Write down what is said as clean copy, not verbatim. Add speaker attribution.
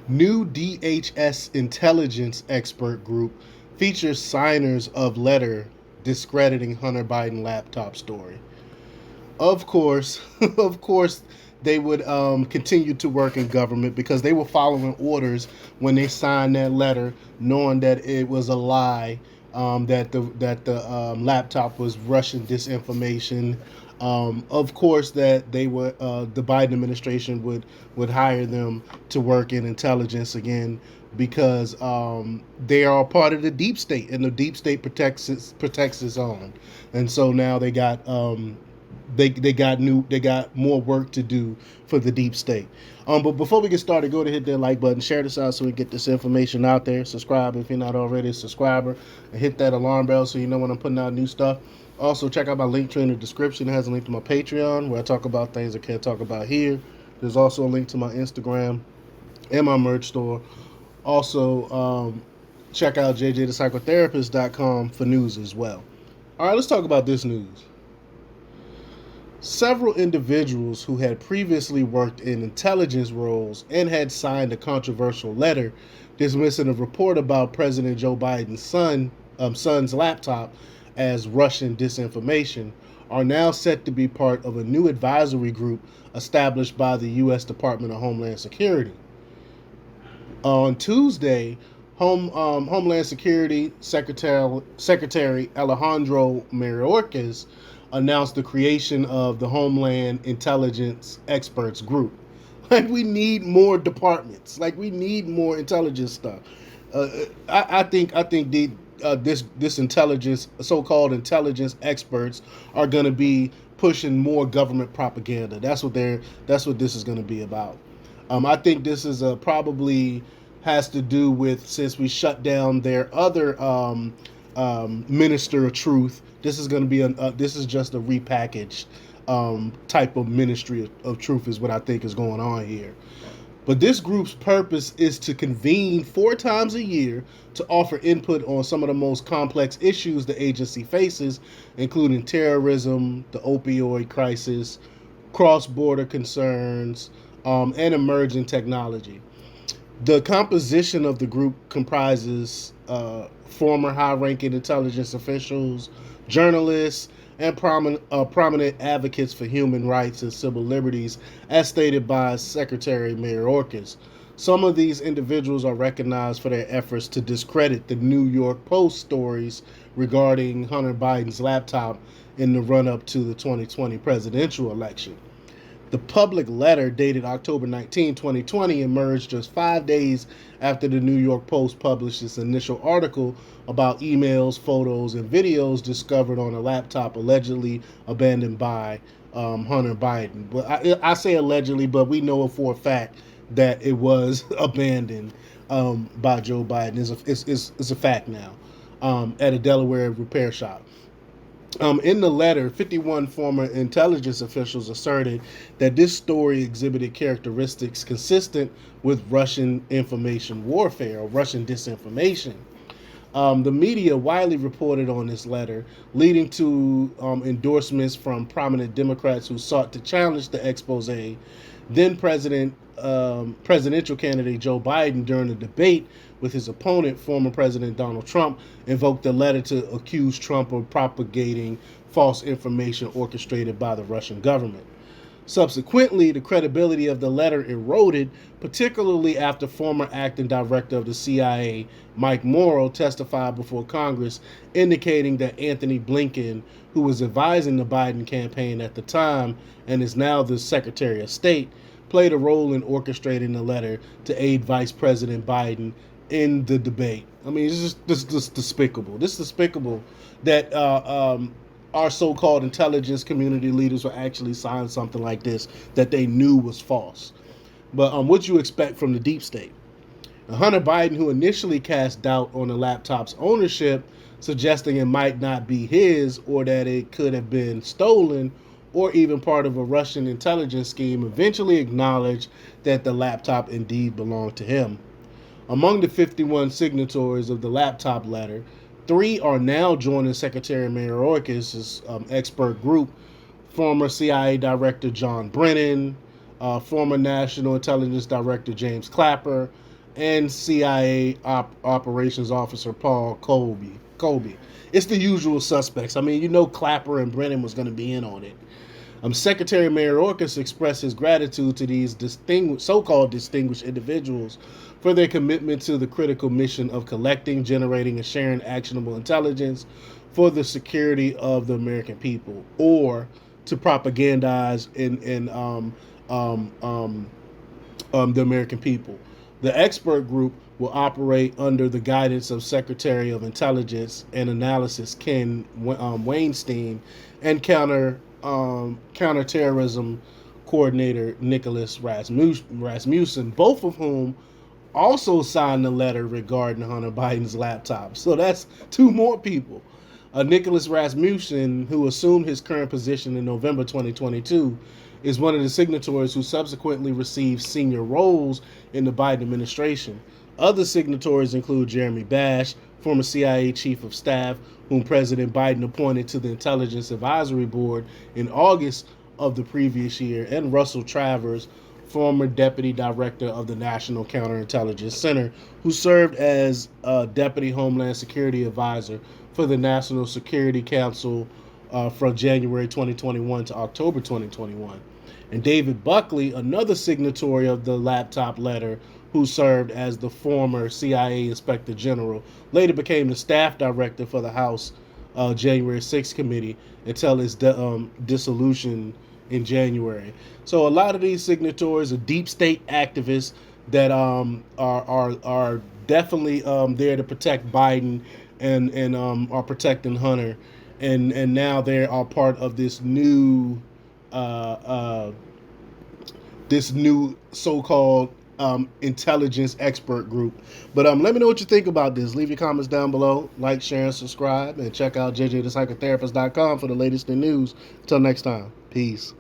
Speaker 1: New DHS intelligence expert group features signers of letter discrediting Hunter Biden laptop story. Of course, of course, they would continue to work in government because they were following orders when they signed that letter, knowing that it was a lie, that the laptop was Russian disinformation. Of course, that they were the Biden administration would hire them to work in intelligence again because they are part of the deep state, and the deep state protects its own, and so now they got more work to do for the deep state. But before we get started, go to hit that like button, share this out so we get this information out there. Subscribe if you're not already a subscriber, and hit that alarm bell so you know when I'm putting out new stuff. Also, check out my link tree in the description. It has a link to my Patreon where I talk about things I can't talk about here. There's also a link to my Instagram and my merch store. Also, check out jjthepsychotherapist.com for news as well. All right, let's talk about this news. Several individuals who had previously worked in intelligence roles and had signed a controversial letter dismissing a report about President Joe Biden's son's laptop as Russian disinformation are now set to be part of a new advisory group established by the U.S. Department of Homeland Security. On Tuesday, Homeland Security Secretary Alejandro Mayorkas announced the creation of the Homeland Intelligence Experts Group. Like, we need more departments. Like, we need more intelligence stuff. I think this intelligence, so-called intelligence experts, are going to be pushing more government propaganda. That's what this is going to be about. I think this is probably has to do with, since we shut down their other minister of truth. This is going to be this is just a repackaged type of ministry of truth is what I think is going on here. But this group's purpose is to convene 4 times a year to offer input on some of the most complex issues the agency faces, including terrorism, the opioid crisis, cross-border concerns, and emerging technology. The composition of the group comprises former high-ranking intelligence officials, journalists, and prominent advocates for human rights and civil liberties, as stated by Secretary Mayorkas. Some of these individuals are recognized for their efforts to discredit the New York Post stories regarding Hunter Biden's laptop in the run-up to the 2020 presidential election. The public letter dated October 19, 2020 emerged just 5 days after the New York Post published its initial article about emails, photos, and videos discovered on a laptop allegedly abandoned by Hunter Biden. But I say allegedly, but we know for a fact that it was abandoned by Joe Biden. It's a fact now at a Delaware repair shop. In the letter, 51 former intelligence officials asserted that this story exhibited characteristics consistent with Russian information warfare or Russian disinformation. The media widely reported on this letter, leading to endorsements from prominent Democrats who sought to challenge the expose. Then presidential candidate Joe Biden, during a debate with his opponent, former President Donald Trump, invoked the letter to accuse Trump of propagating false information orchestrated by the Russian government. Subsequently, the credibility of the letter eroded, particularly after former acting director of the CIA, Mike Morrow, testified before Congress, indicating that Anthony Blinken, who was advising the Biden campaign at the time and is now the Secretary of State, played a role in orchestrating the letter to aid Vice President Biden in the debate. I mean, this is despicable. This is despicable that our so-called intelligence community leaders will actually sign something like this that they knew was false. But what you expect from the deep state? Hunter Biden, who initially cast doubt on the laptop's ownership, suggesting it might not be his or that it could have been stolen or even part of a Russian intelligence scheme, eventually acknowledged that the laptop indeed belonged to him. Among the 51 signatories of the laptop letter, 3 are now joining Secretary Mayorkas' expert group: former CIA Director John Brennan, former National Intelligence Director James Clapper, and CIA operations officer Paul Colby. It's the usual suspects. I mean, you know, Clapper and Brennan was going to be in on it. Secretary Mayorkas expressed his gratitude to these so-called distinguished individuals for their commitment to the critical mission of collecting, generating, and sharing actionable intelligence for the security of the American people, or to propagandize um, um, the American people. The expert group will operate under the guidance of Secretary of Intelligence and Analysis Ken Weinstein and counterterrorism coordinator Nicholas Rasmussen, both of whom also signed the letter regarding Hunter Biden's laptop. So that's two more people. Nicholas Rasmussen, who assumed his current position in November 2022, is one of the signatories who subsequently received senior roles in the Biden administration. Other signatories include Jeremy Bash, former CIA chief of staff, whom President Biden appointed to the Intelligence Advisory Board in August of the previous year, and Russell Travers, former deputy director of the National Counterintelligence Center, who served as deputy Homeland Security advisor for the National Security Council from January 2021 to October 2021. And David Buckley, another signatory of the laptop letter, who served as the former CIA Inspector General, later became the staff director for the House January 6th committee until its dissolution in January. So a lot of these signatories are deep state activists that are definitely there to protect Biden and are protecting Hunter, and now they are part of uh, uh, this new so-called intelligence expert group. But let me know what you think about this. Leave your comments down below. Like, share, and subscribe. And check out jjthepsychotherapist.com for the latest in news. Until next time. Peace.